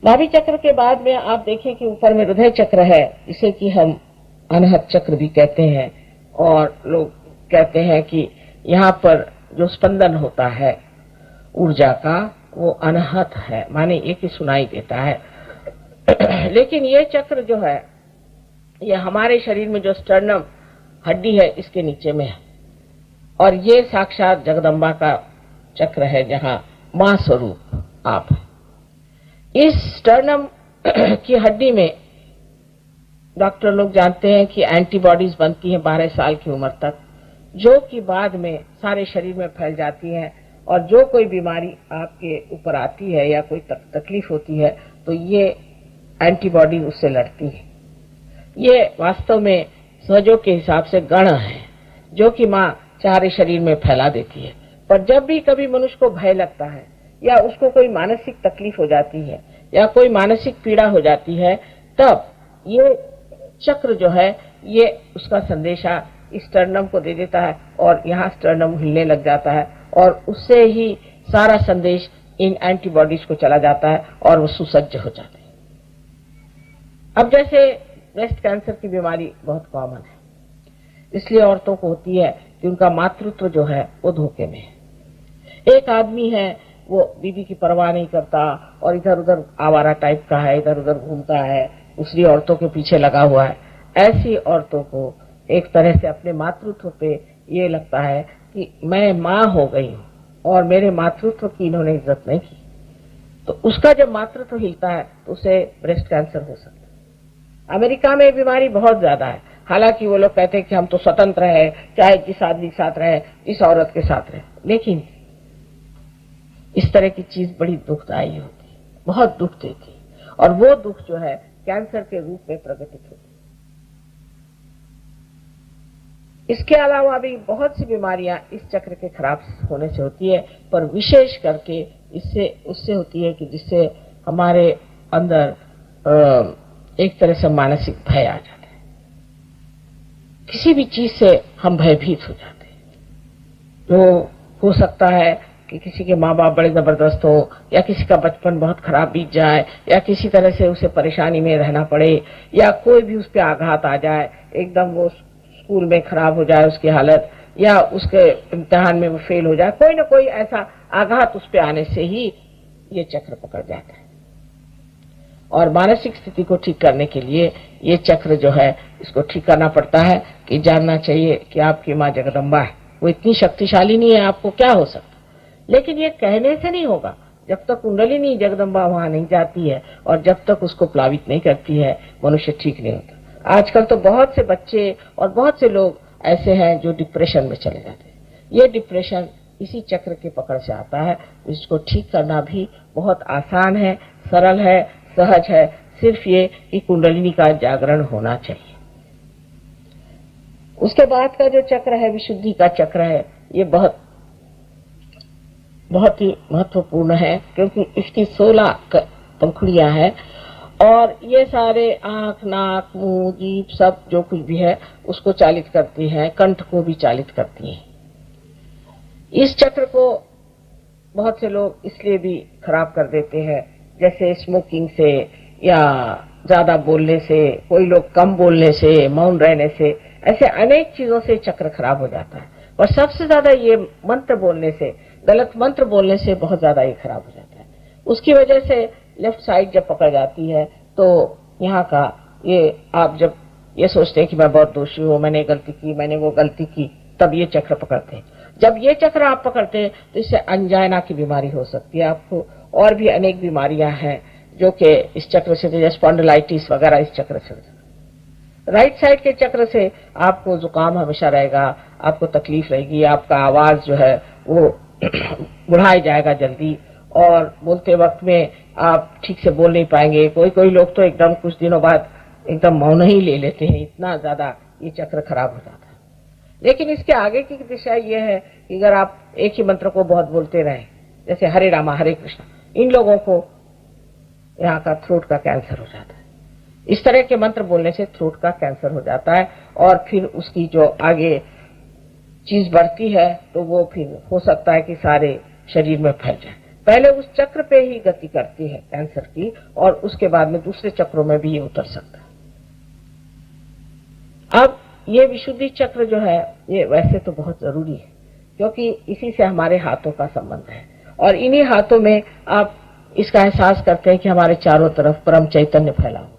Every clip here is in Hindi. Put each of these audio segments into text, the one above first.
नाभि चक्र के बाद में आप देखें कि ऊपर में हृदय चक्र है, जिसे कि हम अनहत चक्र भी कहते हैं, और लोग कहते हैं कि यहाँ पर जो स्पंदन होता है ऊर्जा का वो अनहत है, माने एक ही सुनाई देता है। लेकिन ये चक्र जो है ये हमारे शरीर में जो स्टर्नम हड्डी है इसके नीचे में है, और ये साक्षात जगदम्बा का चक्र है जहां मां स्वरूप आप है। इस स्टर्नम की हड्डी में डॉक्टर लोग जानते हैं कि एंटीबॉडीज बनती हैं 12 साल की उम्र तक, जो कि बाद में सारे शरीर में फैल जाती हैं, और जो कोई बीमारी आपके ऊपर आती है या कोई तकलीफ होती है तो ये एंटीबॉडी उससे लड़ती है। ये वास्तव में सहयोग के हिसाब से गण है जो कि मां सारे शरीर में फैला देती है। पर जब भी कभी मनुष्य को भय लगता है या उसको कोई मानसिक तकलीफ हो जाती है या कोई मानसिक पीड़ा हो जाती है, तब ये चक्र जो है ये उसका संदेशा स्टर्नम को दे देता है, और यहाँ स्टर्नम हिलने लग जाता है, और उससे ही सारा संदेश इन एंटीबॉडीज को चला जाता है और वो सुसज्ज हो जाते हैं। अब जैसे ब्रेस्ट कैंसर की बीमारी बहुत कॉमन है, इसलिए औरतों को होती है कि उनका मातृत्व जो है वो धोखे में है। एक आदमी है वो बीवी की परवाह नहीं करता और इधर उधर आवारा टाइप का है, इधर उधर घूमता है, दूसरी औरतों के पीछे लगा हुआ है। ऐसी औरतों को एक तरह से अपने मातृत्व पे ये लगता है कि मैं माँ हो गई हूँ और मेरे मातृत्व की इन्होंने इज्जत नहीं की, तो उसका जब मातृत्व हिलता है तो उसे ब्रेस्ट कैंसर हो सकता है। अमेरिका में बीमारी बहुत ज्यादा है, हालांकि वो लोग कहते हैं कि हम तो स्वतंत्र है, चाहे जिस आदमी के साथ रहे, इस औरत के साथ रहे, लेकिन इस तरह की चीज बड़ी दुखदायी होती है, बहुत दुख देती है, और वो दुख जो है कैंसर के रूप में प्रकटित होती है। इसके अलावा भी बहुत सी बीमारियां इस चक्र के खराब होने से होती है, पर विशेष करके इससे उससे होती है कि जिससे हमारे अंदर एक तरह से मानसिक भय आ जाता है, किसी भी चीज से हम भयभीत हो जाते हैं। तो हो सकता है कि किसी के माँ बाप बड़े जबरदस्त हो, या किसी का बचपन बहुत खराब बीत जाए, या किसी तरह से उसे परेशानी में रहना पड़े, या कोई भी उस पर आघात आ जाए, एकदम वो स्कूल में खराब हो जाए उसकी हालत, या उसके इम्तिहान में वो फेल हो जाए, कोई ना कोई ऐसा आघात उस पर आने से ही ये चक्र पकड़ जाता है। और मानसिक स्थिति को ठीक करने के लिए ये चक्र जो है इसको ठीक करना पड़ता है कि जानना चाहिए कि आपकी माँ जगदम्बा है, वो इतनी शक्तिशाली नहीं है, आपको क्या हो सकता, लेकिन ये कहने से नहीं होगा। जब तक कुंडलिनी जगदम्बा वहां नहीं जाती है और जब तक उसको प्लावित नहीं करती है, मनुष्य ठीक नहीं होता। आजकल तो बहुत से बच्चे और बहुत से लोग ऐसे हैं जो डिप्रेशन में चले जाते हैं। ये डिप्रेशन इसी चक्र के पकड़ से आता है। इसको ठीक करना भी बहुत आसान है, सरल है, सहज है, सिर्फ ये कि कुंडलिनी का जागरण होना चाहिए। उसके बाद का जो चक्र है विशुद्धि का चक्र है, ये बहुत ही महत्वपूर्ण है, क्योंकि इसकी 16 पंखुड़ियां हैं, और ये सारे आंख, नाक, मुंह, जीभ सब जो कुछ भी है उसको चालित करती है, कंठ को भी चालित करती है। इस चक्र को बहुत से लोग इसलिए भी खराब कर देते हैं, जैसे स्मोकिंग से या ज्यादा बोलने से, कोई लोग कम बोलने से, मौन रहने से, ऐसे अनेक चीजों से चक्र खराब हो जाता है। और सबसे ज्यादा ये मंत्र बोलने से, गलत मंत्र बोलने से बहुत ज्यादा ये खराब हो जाता है। उसकी वजह से लेफ्ट साइड जब पकड़ जाती है तो यहाँ का ये आप जब ये सोचते हैं कि मैं बहुत दोषी हूँ, मैंने गलती की, मैंने वो गलती की, तब ये चक्र पकड़ते हैं। जब ये चक्र आप पकड़ते हैं तो इससे अंजाइना की बीमारी हो सकती है आपको, और भी अनेक बीमारियां हैं जो कि इस चक्र से, जैसे स्पॉन्डिलाइटिस वगैरह इस चक्र से। राइट साइड के चक्र से आपको जुकाम हमेशा रहेगा, आपको तकलीफ रहेगी, आपका आवाज जो है वो बुढ़ाई जाएगा जल्दी, और बोलते वक्त में आप ठीक से बोल नहीं पाएंगे। कोई लोग तो एकदम कुछ दिनों बाद एकदम मौन ही ले लेते हैं, इतना ज्यादा ये चक्र खराब हो जाता है। लेकिन इसके आगे की दिशा ये है कि अगर आप एक ही मंत्र को बहुत बोलते रहे, जैसे हरे रामा हरे कृष्णा, इन लोगों को यहाँ का थ्रोट का कैंसर हो जाता है। इस तरह के मंत्र बोलने से थ्रोट का कैंसर हो जाता है, और फिर उसकी जो आगे चीज बढ़ती है तो वो फिर हो सकता है कि सारे शरीर में फैल जाए। पहले उस चक्र पे ही गति करती है कैंसर की, और उसके बाद में दूसरे चक्रों में भी ये उतर सकता है। अब ये विशुद्धि चक्र जो है ये वैसे तो बहुत जरूरी है, क्योंकि इसी से हमारे हाथों का संबंध है, और इन्हीं हाथों में आप इसका एहसास करते हैं कि हमारे चारों तरफ परम चैतन्य फैला हुआ,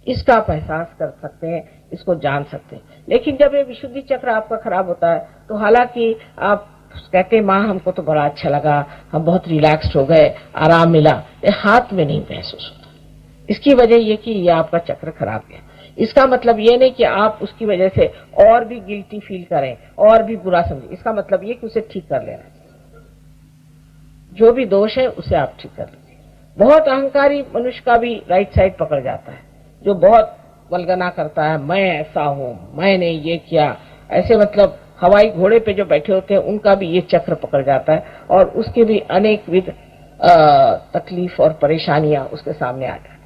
इसका आप एहसास कर सकते हैं, इसको जान सकते हैं। लेकिन जब ये विशुद्धि चक्र आपका खराब होता है तो हालांकि आप कहते हैं माँ हमको तो बड़ा अच्छा लगा, हम बहुत रिलैक्स्ड हो गए, आराम मिला, ये हाथ में नहीं महसूस होता। इसकी वजह ये कि ये आपका चक्र खराब है। इसका मतलब ये नहीं कि आप उसकी वजह से और भी गिल्टी फील करें और भी बुरा समझें, इसका मतलब ये कि उसे ठीक कर लेना चाहिए। जो भी दोष है उसे आप ठीक कर लीजिए। बहुत अहंकारी मनुष्य का भी राइट साइड पकड़ जाता है, जो बहुत वल्गना करता है, मैं ऐसा हूं, मैंने ये किया, ऐसे मतलब हवाई घोड़े पे जो बैठे होते हैं उनका भी ये चक्र पकड़ जाता है, और उसके भी अनेक विध तकलीफ और परेशानियां उसके सामने आ जाती है।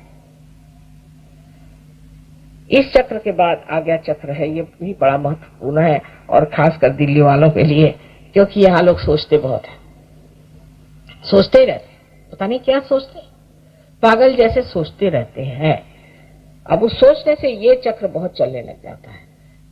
इस चक्र के बाद आज्ञा चक्र है, ये भी बड़ा महत्वपूर्ण है, और खासकर दिल्ली वालों के लिए, क्योंकि यहाँ लोग सोचते बहुत है, सोचते ही रहते, पता नहीं क्या सोचते, पागल जैसे सोचते रहते हैं। अब उस सोचने से ये चक्र बहुत चलने लग जाता है।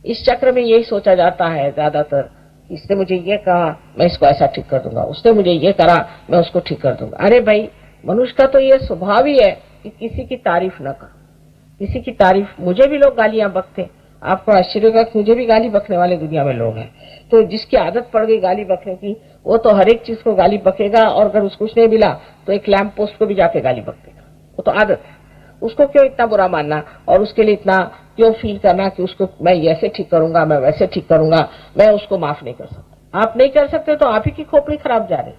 इस चक्र में यही सोचा जाता है ज्यादातर, इसने मुझे ये कहा मैं इसको ऐसा ठीक कर दूंगा, उसने मुझे ये करा मैं उसको ठीक कर दूंगा। अरे भाई, मनुष्य का तो ये स्वभाव ही है कि किसी की तारीफ न करो, किसी की तारीफ। मुझे भी लोग गालियां बकते, आपको आश्चर्य होगा कि मुझे भी गाली बकने वाले दुनिया में लोग हैं। तो जिसकी आदत पड़ गई गाली बकने की, वो तो हर एक चीज को गाली बकेगा, और अगर उसको कुछ नहीं मिला तो एक लैंप पोस्ट को भी जाके गाली बक देगा। वो तो आदत है, उसको क्यों इतना बुरा मानना, और उसके लिए इतना क्यों फील करना कि उसको मैं ऐसे ठीक करूंगा, मैं वैसे ठीक करूंगा, मैं उसको माफ नहीं कर सकता। आप नहीं कर सकते तो आप ही की खोपड़ी खराब जा रही।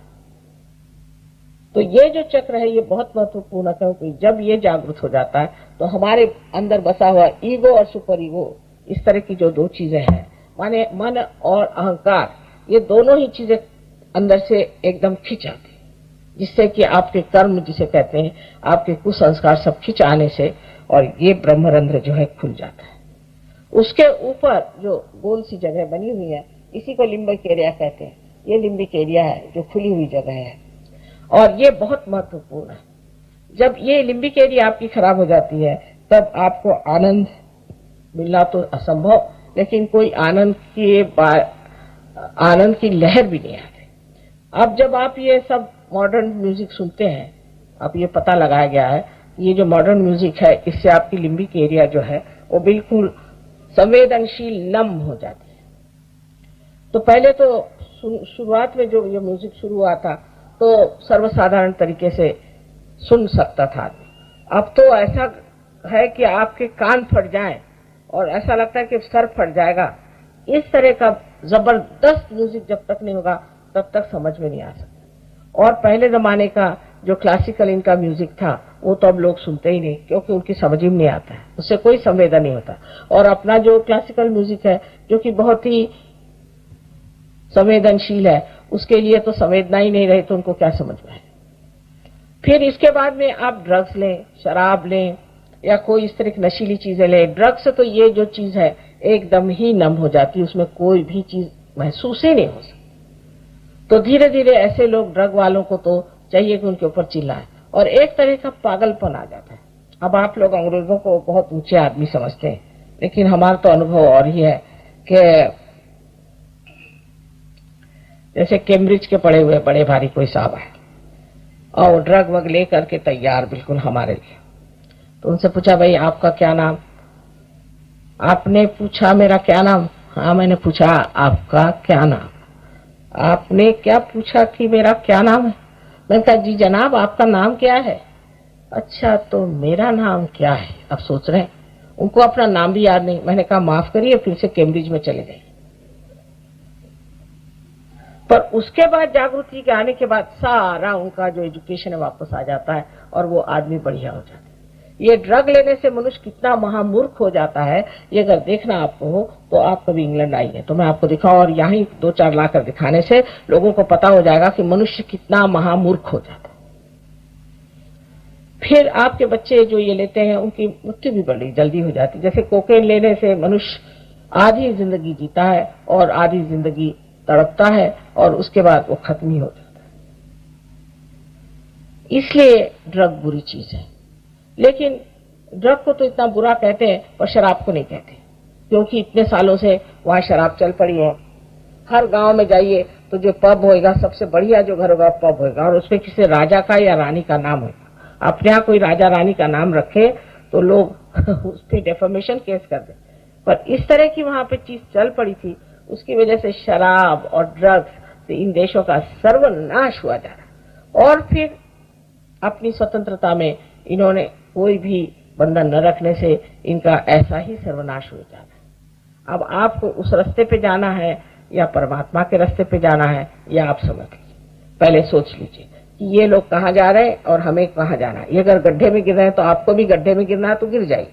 तो ये जो चक्र है ये बहुत महत्वपूर्ण है, क्योंकि जब ये जागृत हो जाता है तो हमारे अंदर बसा हुआ ईगो और सुपर ईगो, इस तरह की जो दो चीजें हैं, माने मन और अहंकार, ये दोनों ही चीजें अंदर से एकदम खिंच आती, जिससे कि आपके कर्म जिसे कहते हैं, आपके कुसंस्कार सब खिंच आने से, और ये ब्रह्मरंध्र जो है खुल जाता है। उसके ऊपर जो गोल सी जगह बनी हुई है, इसी को लिम्बिक एरिया कहते हैं। ये लिम्बिक एरिया है जो खुली हुई जगह है, और ये बहुत महत्वपूर्ण है। जब ये लिम्बिक एरिया आपकी खराब हो जाती है तब आपको आनंद मिलना तो असंभव, लेकिन कोई आनंद की लहर भी नहीं आती। अब जब आप ये सब मॉडर्न म्यूजिक सुनते हैं, अब ये पता लगाया गया है ये जो मॉडर्न म्यूजिक है इससे आपकी लिम्बिक एरिया जो है वो बिल्कुल संवेदनशील नम हो जाती है। तो पहले तो शुरुआत में जो ये म्यूजिक शुरू हुआ था तो सर्वसाधारण तरीके से सुन सकता था आदमी। अब तो ऐसा है कि आपके कान फट जाएं और ऐसा लगता है कि सर फट जाएगा। इस तरह का जबरदस्त म्यूजिक जब तक नहीं होगा तब तक समझ में नहीं आ सकता। और पहले जमाने का जो क्लासिकल इनका म्यूजिक था वो तो अब लोग सुनते ही नहीं, क्योंकि उनकी समझ ही नहीं आता है, उससे कोई संवेदन नहीं होता। और अपना जो क्लासिकल म्यूजिक है जो कि बहुत ही संवेदनशील है, उसके लिए तो संवेदना ही नहीं रही तो उनको क्या समझ में आए। फिर इसके बाद में आप ड्रग्स लें, शराब लें या कोई इस तरह की नशीली चीजें लें। ड्रग्स से तो ये जो चीज है एकदम ही नम हो जाती है, उसमें कोई भी चीज महसूस ही नहीं हो सकती। तो धीरे धीरे ऐसे लोग ड्रग वालों को तो चाहिए कि उनके ऊपर चिल्लाएं, और एक तरह का पागलपन आ जाता है। अब आप लोग अंग्रेजों को बहुत ऊंचे आदमी समझते हैं, लेकिन हमारा तो अनुभव और ही है कि जैसे कैम्ब्रिज के पढ़े हुए बड़े भारी कोई साहब है और ड्रग वग ले करके तैयार बिल्कुल हमारे लिए। तो उनसे पूछा भाई आपका क्या नाम? आपने पूछा मेरा क्या नाम? हाँ मैंने पूछा आपका क्या नाम? आपने क्या पूछा कि मेरा क्या नाम है? मैंने कहा जी जनाब आपका नाम क्या है? अच्छा तो मेरा नाम क्या है? अब सोच रहे हैं, उनको अपना नाम भी याद नहीं। मैंने कहा माफ करिए, फिर से कैम्ब्रिज में चले गए। पर उसके बाद जागृति के आने के बाद सारा उनका जो एजुकेशन है वापस आ जाता है और वो आदमी बढ़िया हो जाता है। ये ड्रग लेने से मनुष्य कितना महामूर्ख हो जाता है, ये अगर देखना आपको हो तो आप कभी इंग्लैंड आइए तो मैं आपको दिखाऊं, और यहीं 2-4 लाकर दिखाने से लोगों को पता हो जाएगा कि मनुष्य कितना महामूर्ख हो जाता है। फिर आपके बच्चे जो ये लेते हैं उनकी मृत्यु भी बड़ी जल्दी हो जाती है। जैसे कोकेन लेने से मनुष्य आधी जिंदगी जीता है और आधी जिंदगी तड़पता है और उसके बाद वो खत्म ही हो जाता है। इसलिए ड्रग बुरी चीज है। लेकिन ड्रग को तो इतना बुरा कहते हैं और शराब को नहीं कहते, क्योंकि इतने सालों से वहां शराब चल पड़ी है। हर गांव में जाइए तो जो पब होएगा, सबसे बढ़िया जो घर होगा पब होएगा, और उसमें किसी राजा का या रानी का नाम होगा। अपने यहाँ कोई राजा रानी का नाम रखे तो लोग उस पर डेफर्मेशन केस कर दे। पर इस तरह की वहां पे चीज चल पड़ी थी, उसकी वजह से शराब और ड्रग्स से इन देशों का सर्वनाश हुआ जा रहा। और फिर अपनी स्वतंत्रता में इन्होंने कोई भी बंधन न रखने से इनका ऐसा ही सर्वनाश हो जा रहा है। अब आपको उस रास्ते पे जाना है या परमात्मा के रास्ते पे जाना है, या आप समझ लीजिए, पहले सोच लीजिए कि ये लोग कहाँ जा रहे हैं और हमें कहाँ जाना है। ये अगर गड्ढे में गिर रहे हैं तो आपको भी गड्ढे में गिरना है तो गिर जाइए।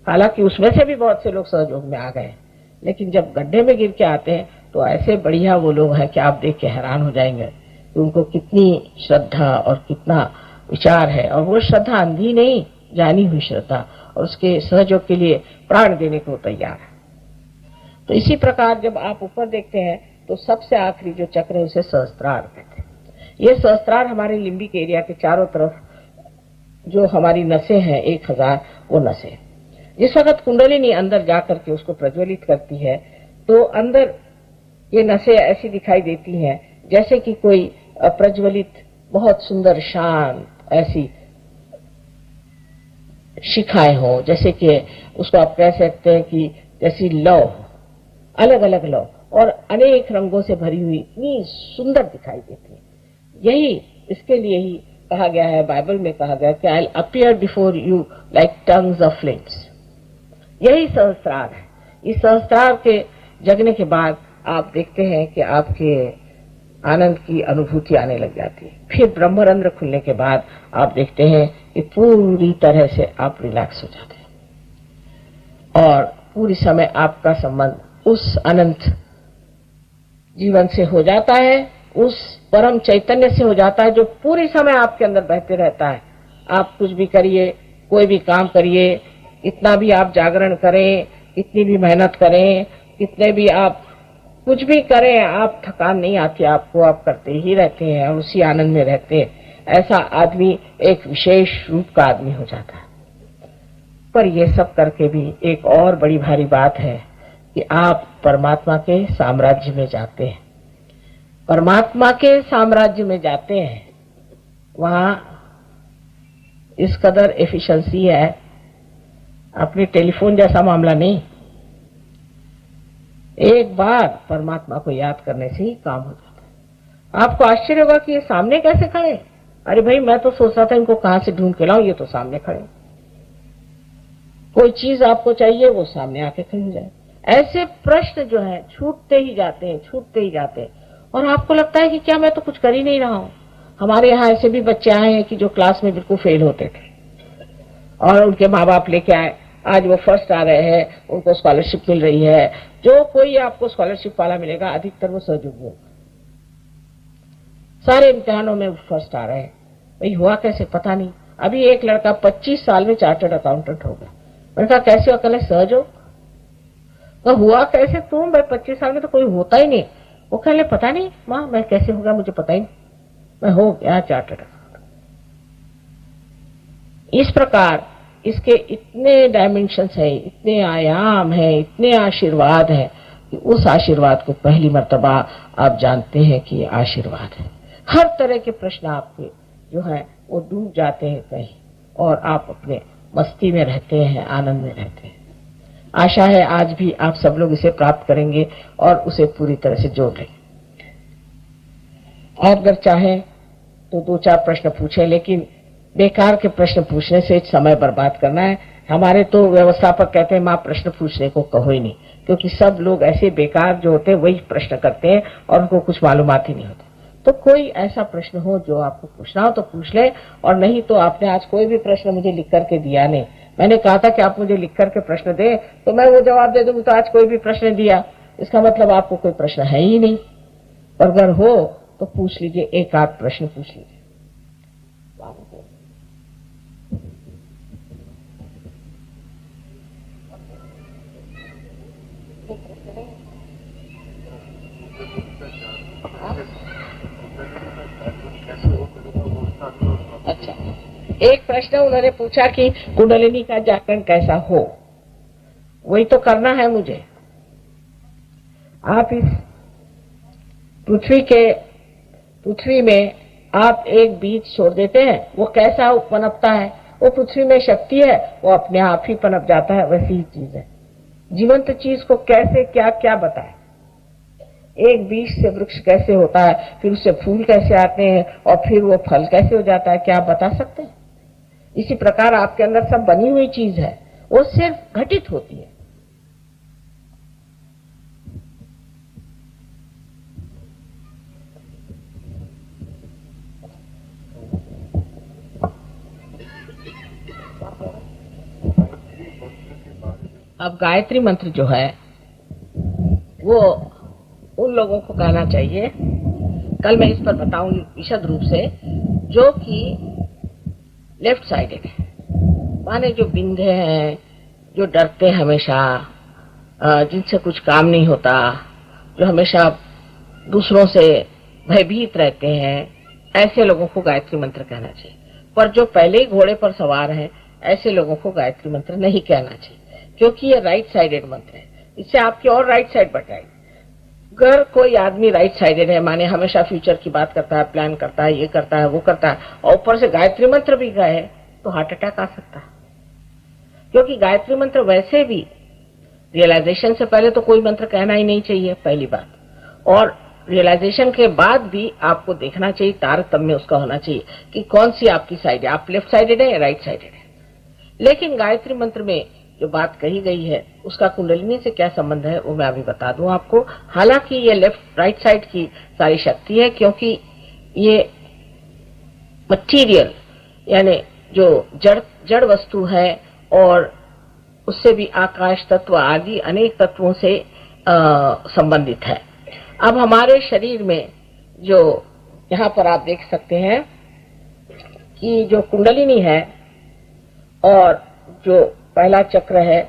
हालांकि उसमें से भी बहुत से लोग सहयोग में आ गए हैं, लेकिन जब गड्ढे में गिर के आते हैं तो ऐसे बढ़िया वो लोग हैं कि आप देख के हैरान हो जाएंगे कि उनको कितनी श्रद्धा और कितना विचार है। और वो श्रद्धा अंधी नहीं, जानी हुई श्रद्धा, और उसके सहयोग के लिए प्राण देने को तैयार है। तो इसी प्रकार जब आप ऊपर देखते हैं तो सबसे आखिरी जो चक्र है उसे सहस्त्रार कहते हैं। ये सहस्त्रार हमारे लिम्बिक एरिया के चारों तरफ जो हमारी नसें हैं 1000 वो नसें, जिस वक्त कुंडलिनी अंदर जाकर के उसको प्रज्वलित करती है तो अंदर ये नसें ऐसी दिखाई देती हैं जैसे कि कोई प्रज्वलित बहुत सुंदर शांत ऐसी शिखाएं हो, जैसे कि उसको आप कह सकते हैं कि जैसी लौ, अलग अलग लौ और अनेक रंगों से भरी हुई इतनी सुंदर दिखाई देती है। यही इसके लिए ही कहा गया है, बाइबल में कहा गया कि I appear before you like tongues of flames. यही सहस्त्रार है। इस सहस्त्रार के जगने के बाद आप देखते हैं कि आपके आनंद की अनुभूति आने लग जाती है। फिर ब्रह्मरंध्र खुलने के बाद आप देखते हैं कि पूरी तरह से आप रिलैक्स हो जाते हैं और पूरी समय आपका संबंध उस अनंत जीवन से हो जाता है, उस परम चैतन्य से हो जाता है जो पूरी समय आपके अंदर बहते रहता है। आप कुछ भी करिए, कोई भी काम करिए, इतना भी आप जागरण करें, इतनी भी मेहनत करें, कितने भी आप कुछ भी करें, आप थकान नहीं आती आपको, आप करते ही रहते हैं और उसी आनंद में रहते हैं। ऐसा आदमी एक विशेष रूप का आदमी हो जाता है। पर यह सब करके भी एक और बड़ी भारी बात है कि आप परमात्मा के साम्राज्य में जाते हैं। परमात्मा के साम्राज्य में जाते हैं, वहां इस कदर एफिशिएंसी है, अपने टेलीफोन जैसा मामला नहीं। एक बार परमात्मा को याद करने से ही काम हो जाता है। आपको आश्चर्य होगा कि ये सामने कैसे खड़े। अरे भाई, मैं तो सोच रहा था इनको कहां से ढूंढ के लाऊं, ये तो सामने खड़े। कोई चीज आपको चाहिए, वो सामने आके खड़ी हो जाए। ऐसे प्रश्न जो है छूटते ही जाते हैं, छूटते ही जाते हैं, और आपको लगता है कि क्या मैं तो कुछ कर ही नहीं रहा हूं। हमारे यहाँ ऐसे भी बच्चे आए हैं कि जो क्लास में बिल्कुल फेल होते थे और उनके माँ बाप लेके आए, आज वो फर्स्ट आ रहे हैं, उनको स्कॉलरशिप मिल रही है। जो कोई आपको स्कॉलरशिप वाला मिलेगा अधिकतर वो सहयोगी होगा, सारे इम्तिहानों में फर्स्ट आ रहे हैं। भाई हुआ कैसे पता नहीं। अभी एक लड़का 25 साल में चार्टर्ड अकाउंटेंट हो गया। मैंने कहा कैसे हुआ? कहले सहयोग। तो हुआ कैसे तुम? भाई 25 साल में तो कोई होता ही नहीं। वो कहले पता नहीं माँ, मैं कैसे होगा मुझे पता ही नहीं, मैं हो गया चार्टर्ड अकाउंटेंट। इस प्रकार इसके इतने डायमेंशंस है, इतने आयाम है, इतने आशीर्वाद है कि उस आशीर्वाद को पहली मर्तबा आप जानते हैं कि ये आशीर्वाद है। हर तरह के प्रश्न आपके जो है वो डूब जाते हैं कहीं, और आप अपने मस्ती में रहते हैं, आनंद में रहते हैं। आशा है आज भी आप सब लोग इसे प्राप्त करेंगे और उसे पूरी तरह से जोड़ लेंगे। आप अगर चाहें तो 2-4 प्रश्न पूछें, लेकिन बेकार के प्रश्न पूछने से समय बर्बाद करना है। हमारे तो व्यवस्थापक कहते हैं मां प्रश्न पूछने को कहो ही नहीं, क्योंकि सब लोग ऐसे बेकार जो होते हैं वही प्रश्न करते हैं और उनको कुछ मालूमात ही नहीं होता। तो कोई ऐसा प्रश्न हो जो आपको पूछना हो तो पूछ ले, और नहीं तो आपने आज कोई भी प्रश्न मुझे लिख करके दिया नहीं। मैंने कहा था कि आप मुझे लिख करके प्रश्न दे तो मैं वो जवाब दे दूंगी, तो आज कोई भी प्रश्न दिया, इसका मतलब आपको कोई प्रश्न है ही नहीं। और अगर हो तो पूछ लीजिए, एक आध प्रश्न पूछ लीजिए। एक प्रश्न उन्होंने पूछा कि कुंडलिनी का जागरण कैसा हो, वही तो करना है मुझे। आप इस पृथ्वी में आप एक बीज छोड़ देते हैं, वो कैसा पनपता है, वो पृथ्वी में शक्ति है, वो अपने आप ही पनप जाता है। वैसी ही चीज है, जीवंत चीज को कैसे क्या क्या बताए। एक बीज से वृक्ष कैसे होता है, फिर उससे फूल कैसे आते हैं, और फिर वो फल कैसे हो जाता है, क्या आप बता सकते हैं? इसी प्रकार आपके अंदर सब बनी हुई चीज है, वो सिर्फ घटित होती है। अब गायत्री मंत्र जो है वो उन लोगों को कहना चाहिए, कल मैं इस पर बताऊंगी विशद रूप से, जो कि लेफ्ट साइडेड है, माने जो बिंधे हैं, जो डरते हैं हमेशा, जिनसे कुछ काम नहीं होता, जो हमेशा दूसरों से भयभीत रहते हैं, ऐसे लोगों को गायत्री मंत्र कहना चाहिए। पर जो पहले ही घोड़े पर सवार हैं, ऐसे लोगों को गायत्री मंत्र नहीं कहना चाहिए, क्योंकि ये राइट साइडेड मंत्र है। इससे आपकी और राइट साइड बढ़ जाएगी। अगर कोई आदमी राइट साइडेड है, माने हमेशा फ्यूचर की बात करता है, प्लान करता है, ये करता है, वो करता है, और ऊपर से गायत्री मंत्र भी गए, तो हार्ट अटैक आ सकता है। क्योंकि गायत्री मंत्र वैसे भी रियलाइजेशन से पहले तो कोई मंत्र कहना ही नहीं चाहिए, पहली बात, और रियलाइजेशन के बाद भी आपको देखना चाहिए, तारतम्य उसका होना चाहिए कि कौन सी आपकी साइड है, आप लेफ्ट साइडेड है या राइट साइडेड है। लेकिन गायत्री मंत्र में जो बात कही गई है उसका कुंडलिनी से क्या संबंध है, वो मैं अभी बता दूं आपको। हालांकि ये लेफ्ट राइट साइड की सारी शक्ति है, क्योंकि ये मटीरियल यानी जो जड़ वस्तु है, और उससे भी आकाश तत्व आदि अनेक तत्वों से संबंधित है। अब हमारे शरीर में जो यहाँ पर आप देख सकते हैं कि जो कुंडलिनी है और जो पहला चक्र है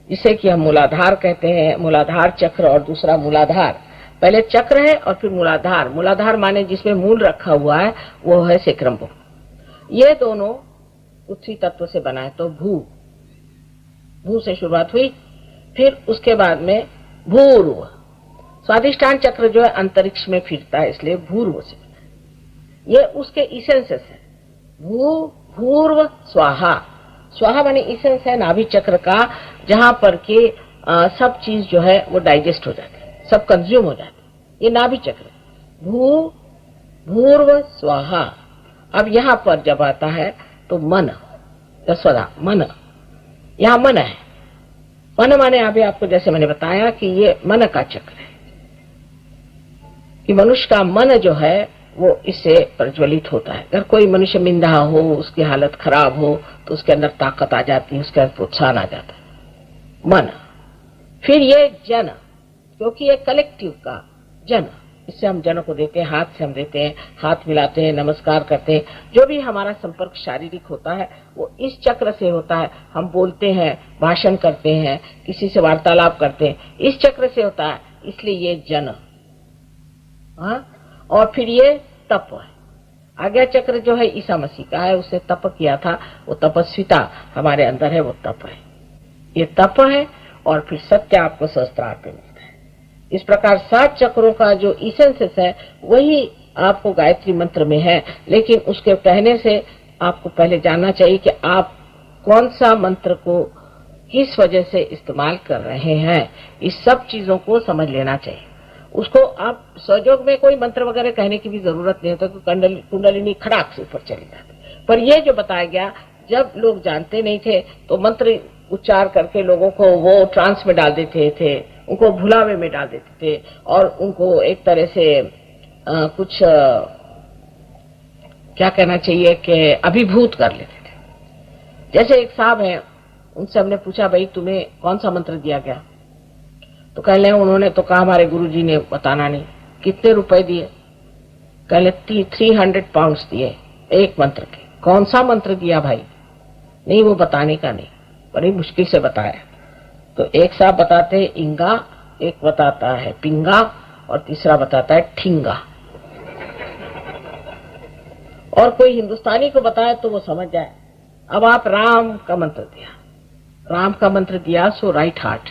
जिसे कि हम मूलाधार कहते हैं, मूलाधार चक्र, और दूसरा मूलाधार, पहले चक्र है और फिर मूलाधार। मूलाधार माने जिसमें मूल रखा हुआ है, वो है सेक्रम्बो। ये दोनों पृथ्वी तत्व से बना है, तो भू से शुरुआत हुई, फिर उसके बाद में भूर्व। स्वादिष्ठान चक्र जो है अंतरिक्ष में फिरता है, इसलिए भूर्व से बना। ये उसके इसेंसेस है, भूर्व स्वाहा। स्वाहा माने इसेंस है नाभि चक्र का, जहां पर के सब चीज जो है वो डाइजेस्ट हो जाती है, सब कंज्यूम हो जाती है, ये नाभि चक्र। भूर्व स्वाहा। अब यहाँ पर जब आता है तो मन, यशोदा मन, यहाँ मन है। मन माने अभी आपको जैसे मैंने बताया कि ये मन का चक्र है, कि मनुष्य का मन जो है वो इससे प्रज्वलित होता है। अगर कोई मनुष्य मिंधा हो, उसकी हालत खराब हो, तो उसके अंदर ताकत आ जाती है, उसके अंदर प्रोत्साहन आ जाता है, मन। फिर ये जन, क्योंकि ये कलेक्टिव का जन, इससे हम जन को देते हैं, हाथ से हम देते हैं, हाथ मिलाते हैं, नमस्कार करते हैं। जो भी हमारा संपर्क शारीरिक होता है वो इस चक्र से होता है। हम बोलते हैं, भाषण करते हैं, किसी से वार्तालाप करते हैं, इस चक्र से होता है, इसलिए ये जन। और फिर ये तप है। आज्ञा चक्र जो है ईसा मसीह का है, उसने तप किया था, वो तपस्विता हमारे अंदर है, वो तप है, ये तप है। और फिर सत्य आपको सहस्त्रार पे मिलता है। इस प्रकार 7 चक्रों का जो इसेंसेस है वही आपको गायत्री मंत्र में है। लेकिन उसके कहने से आपको पहले जानना चाहिए कि आप कौन सा मंत्र को किस वजह से इस्तेमाल कर रहे हैं। इस सब चीजों को समझ लेना चाहिए। उसको आप सहयोग में कोई मंत्र वगैरह कहने की भी जरूरत नहीं होता, तो कुंडलिनी खड़ाक से ऊपर चली जाती। पर ये जो बताया गया, जब लोग जानते नहीं थे तो मंत्र उच्चार करके लोगों को वो ट्रांस में डाल देते थे, उनको भुलावे में डाल देते थे, और उनको एक तरह से कुछ क्या कहना चाहिए कि अभिभूत कर लेते थे। जैसे एक साहब हैं, उनसे हमने पूछा, भाई तुम्हें कौन सा मंत्र दिया गया? तो कह ले उन्होंने तो कहा हमारे गुरुजी ने बताना नहीं। कितने रुपए दिए? कह ले 300 पाउंड्स दिए एक मंत्र के। कौन सा मंत्र दिया भाई? नहीं वो बताने का नहीं, बड़ी मुश्किल से बताया। तो एक साहब बताते हैं इंगा, एक बताता है पिंगा, और तीसरा बताता है ठिंगा। और कोई हिंदुस्तानी को बताए तो वो समझ जाए। अब आप राम का मंत्र दिया, राम का मंत्र दिया सो राइट हार्ट,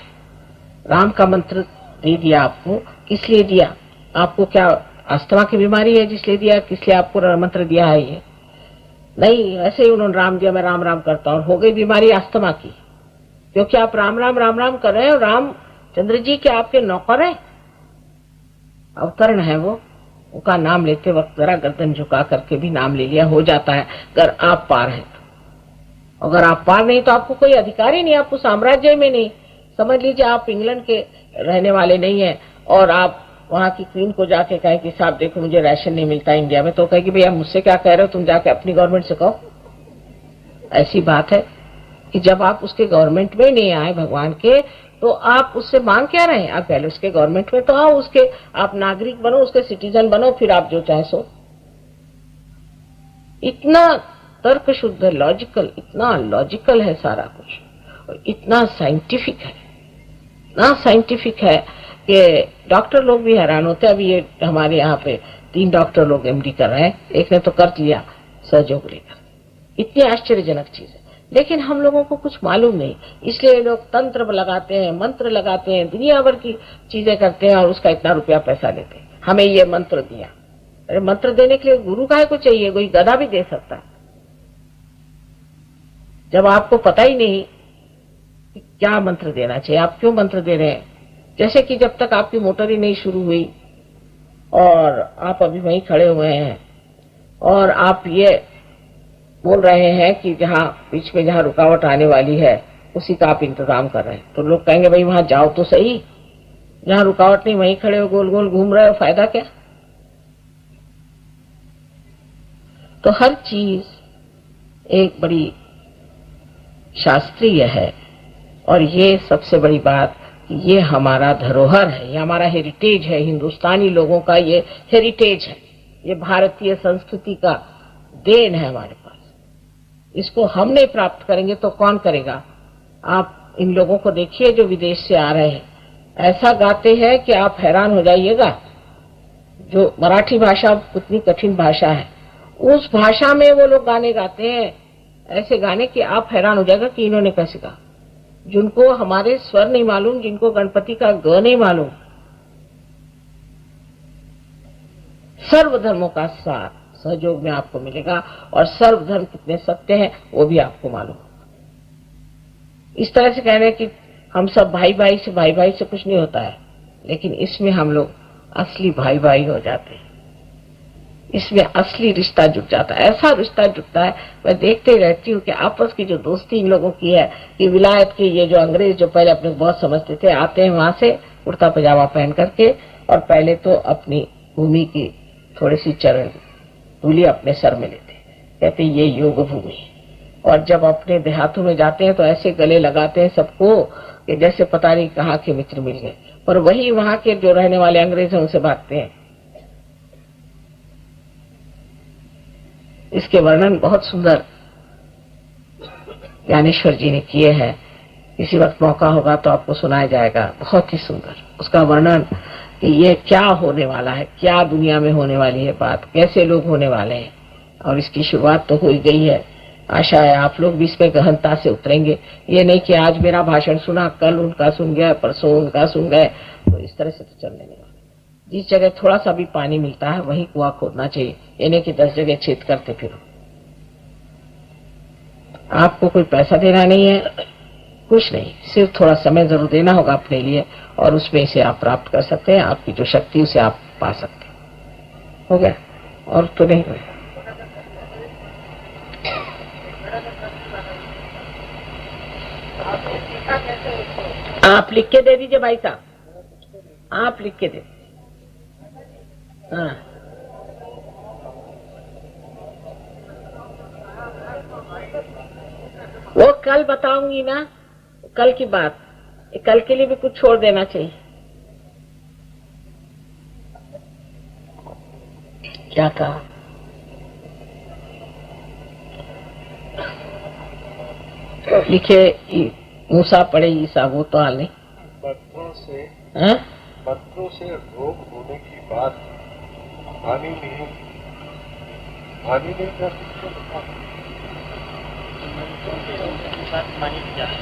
राम का मंत्र दे दिया आपको, किस लिए दिया? आपको क्या अस्थमा की बीमारी है जिसलिए दिया? किस लिए आपको मंत्र दिया है? ये नहीं, ऐसे ही उन्होंने राम दिया, मैं राम राम करता हूँ, हो गई बीमारी अस्थमा की, क्योंकि आप राम राम राम राम कर रहे हो। राम चंद्र जी के आपके नौकर है, अवतरण है वो, उनका नाम लेते वक्त जरा गर्दन झुका करके भी नाम ले लिया, हो जाता है अगर आप पार हैं तो। अगर आप पार नहीं तो आपको कोई अधिकार ही नहीं, आपको साम्राज्य में नहीं। समझ लीजिए आप इंग्लैंड के रहने वाले नहीं है और आप वहां की क्वीन को जाके कहे कि साहब देखो मुझे राशन नहीं मिलता इंडिया में, तो कहेगी भैया मुझसे क्या कह रहे हो, तुम जाके अपनी गवर्नमेंट से कहो। ऐसी बात है कि जब आप उसके गवर्नमेंट में नहीं आए भगवान के, तो आप उससे मांग क्या रहे हैं? आप पहले उसके गवर्नमेंट में तो आओ, उसके आप नागरिक बनो, उसके सिटीजन बनो, फिर आप जो चाहे सो। इतना तर्क शुद्ध लॉजिकल, इतना लॉजिकल है सारा कुछ, और इतना साइंटिफिक है, इतना साइंटिफिक है कि डॉक्टर लोग भी हैरान होते हैं। अभी ये हमारे यहाँ पे 3 डॉक्टर लोग एमडी कर रहे हैं, एक ने तो कर लिया सहयोग लेकर। इतनी आश्चर्यजनक चीज है, लेकिन हम लोगों को कुछ मालूम नहीं, इसलिए लोग तंत्र लगाते हैं, मंत्र लगाते हैं, दुनिया भर की चीजें करते हैं और उसका इतना रुपया पैसा लेते हैं। हमें ये मंत्र दिया, अरे मंत्र देने के लिए गुरु काहे को चाहिए? कोई गधा भी दे सकता है। जब आपको पता ही नहीं कि क्या मंत्र देना चाहिए, आप क्यों मंत्र दे रहे हैं? जैसे कि जब तक आपकी मोटर ही नहीं शुरू हुई और आप अभी वहीं खड़े हुए हैं और आप ये बोल रहे हैं कि जहाँ बीच में जहाँ रुकावट आने वाली है उसी का आप इंतजाम कर रहे हैं, तो लोग कहेंगे भाई वहां जाओ तो सही, जहाँ रुकावट नहीं वहीं खड़े हो, गोल गोल घूम रहे हो, फायदा क्या? तो हर चीज एक बड़ी शास्त्रीय है, और ये सबसे बड़ी बात, ये हमारा धरोहर है, ये हमारा हेरिटेज है, हिंदुस्तानी लोगों का ये हेरिटेज है, ये भारतीय संस्कृति का देन है हमारे पास। इसको हम नहीं प्राप्त करेंगे तो कौन करेगा? आप इन लोगों को देखिए जो विदेश से आ रहे हैं, ऐसा गाते हैं कि आप हैरान हो जाइएगा। जो मराठी भाषा कितनी कठिन भाषा है, उस भाषा में वो लोग गाने गाते हैं, ऐसे गाने कि आप हैरान हो जाएगा कि इन्होंने कैसे कहा। जिनको हमारे स्वर नहीं मालूम, जिनको गणपति का ग नहीं मालूम, सर्वधर्मों का साथ सहयोग में आपको मिलेगा, और सर्वधर्म कितने सत्य हैं वो भी आपको मालूम। इस तरह से कह रहे हैं कि हम सब भाई भाई से कुछ नहीं होता है, लेकिन इसमें हम लोग असली भाई भाई हो जाते हैं, इसमें असली रिश्ता जुट जाता है। ऐसा रिश्ता जुटता है, मैं देखते रहती हूँ कि आपस की जो दोस्ती इन लोगों की है, कि विलायत के ये जो अंग्रेज जो पहले अपने बहुत समझते थे, आते हैं वहां से कुर्ता पजामा पहन करके, और पहले तो अपनी भूमि की थोड़ी सी चरण धूली अपने सर में लेते, कहते ये योग भूमि। और जब अपने देहातों में जाते हैं तो ऐसे गले लगाते हैं सबको कि जैसे पता नहीं कहाँ के मित्र मिल गए, पर वही वहां के जो रहने वाले अंग्रेज हैं उनसे भागते हैं। इसके वर्णन बहुत सुंदर ज्ञानेश्वर जी ने किए हैं, किसी वक्त मौका होगा तो आपको सुनाया जाएगा, बहुत ही सुंदर उसका वर्णन कि ये क्या होने वाला है, क्या दुनिया में होने वाली है बात, कैसे लोग होने वाले हैं। और इसकी शुरुआत तो हो ही गई है, आशा है आप लोग भी इसमें गहनता से उतरेंगे। ये नहीं कि आज मेरा भाषण सुना, कल उनका सुन गया, परसों उनका सुन गए, तो इस तरह से तो चलने नहीं वाला। जिस जगह थोड़ा सा भी पानी मिलता है वहीं कुआं खोदना चाहिए, ये नहीं कि 10 जगह छेद करते फिरो। आपको कोई पैसा देना नहीं है, कुछ नहीं, सिर्फ थोड़ा समय जरूर देना होगा अपने लिए, और उसमें से आप प्राप्त कर सकते हैं, आपकी जो शक्ति उसे आप पा सकते हैं। हो गया, और तो नहीं हुआ। आप लिख के दे दीजिए भाई साहब, आप लिख के दे। हाँ, वो कल बताऊंगी ना, कल की बात, कल के लिए भी कुछ छोड़ देना चाहिए। क्या कहा? लिखे मूसा पड़े ईसा, वो तो हाल नहीं। पत्थरों से रोग होने की बात हानि नहीं, आगे नहीं कर सकते मानी नहीं जाती।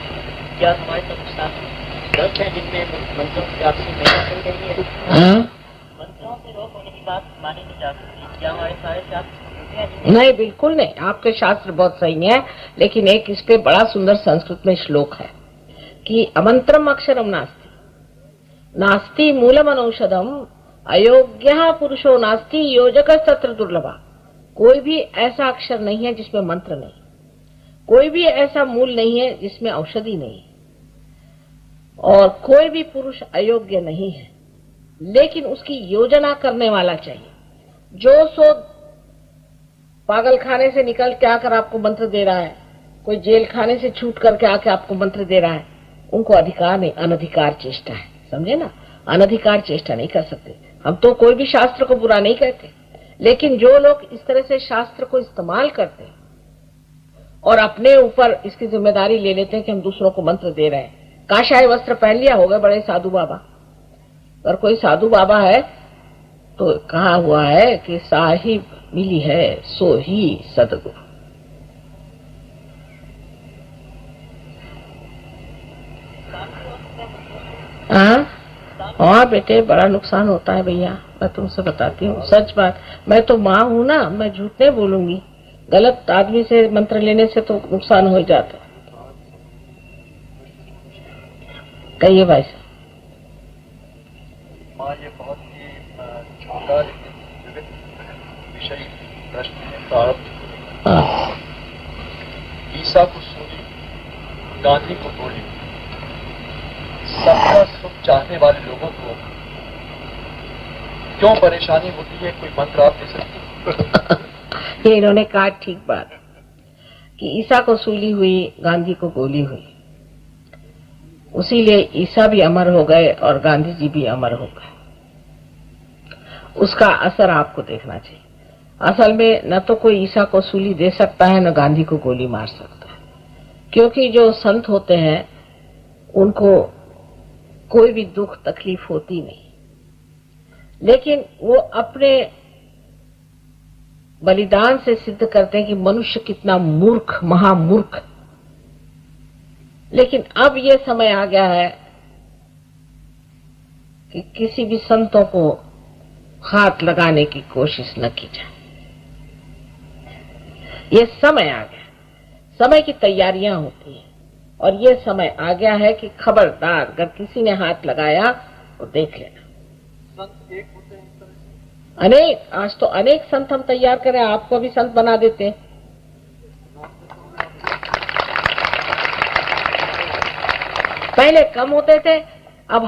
क्या हमारे सब शास्त्र दस है जिनमें मंत्रों की आपसी मेहनत चल रही है? मंत्रों से रोक होने की बात मानी नहीं जा सकती। क्या हमारे सारे शास्त्र? नहीं, बिल्कुल नहीं। आपके शास्त्र बहुत सही है, लेकिन एक इस पे बड़ा सुंदर संस्कृत में श्लोक है कि अमंत्रम अक्षरम नास्ति, नास्ति मूलम अनौषधम, अयोग्य पुरुषो नास्ति, योजक तत्र दुर्लभा। कोई भी ऐसा अक्षर नहीं है जिसमें मंत्र नहीं, कोई भी ऐसा मूल नहीं है जिसमें औषधि नहीं, और कोई भी पुरुष अयोग्य नहीं है, लेकिन उसकी योजना करने वाला चाहिए। जो सो पागल खाने से निकल के आकर आपको मंत्र दे रहा है, कोई जेल खाने से छूट करके आके आपको मंत्र दे रहा है, उनको अधिकार नहीं, अनधिकार चेष्टा है। समझे ना, अनधिकार चेष्टा नहीं कर सकते। हम तो कोई भी शास्त्र को बुरा नहीं कहते, लेकिन जो लोग इस तरह से शास्त्र को इस्तेमाल करते हैं और अपने ऊपर इसकी जिम्मेदारी ले लेते हैं कि हम दूसरों को मंत्र दे रहे हैं। काशाय वस्त्र पहन लिया, हो गए बड़े साधु बाबा। अगर कोई साधु बाबा है तो कहा हुआ है कि साहिब मिली है सो ही सदगुरु। हाँ बेटे, बड़ा नुकसान होता है भैया, मैं तुमसे बताती हूँ सच बात। मैं तो माँ हूँ ना, मैं झूठ नहीं बोलूंगी। गलत आदमी से मंत्र लेने से तो नुकसान हो जाता। कहिए भाई साहब। माँ, ये बहुत ही छोटा लेकिन विषय प्रश्न है। प्रारंभ ईसा को सूली, गांधी को गोली, सबका सुख चाहने वाले लोगों को क्यों परेशानी होती है? कोई मंत्र आप दे सकते? ये इन्होंने कहा ठीक बात कि ईसा को सूली हुई, गांधी को गोली हुई, उसीलिए ईसा भी अमर हो गए और गांधी जी भी अमर हो गए। उसका असर आपको देखना चाहिए। असल में न तो कोई ईसा को सूली दे सकता है, न गांधी को गोली मार सकता है, क्योंकि जो संत होते हैं उनको कोई भी दुख तकलीफ होती नहीं, लेकिन वो अपने बलिदान से सिद्ध करते हैं कि मनुष्य कितना मूर्ख, महामूर्ख। लेकिन अब ये समय आ गया है कि किसी भी संतों को हाथ लगाने की कोशिश न की जाए। ये समय आ गया, समय की तैयारियां होती हैं, और ये समय आ गया है कि खबरदार अगर किसी ने हाथ लगाया तो देख लेना। संत एक होते हैं इस तरह से? अनेक, आज तो अनेक संत हम तैयार करें, आपको भी संत बना देते हैं। पहले कम होते थे,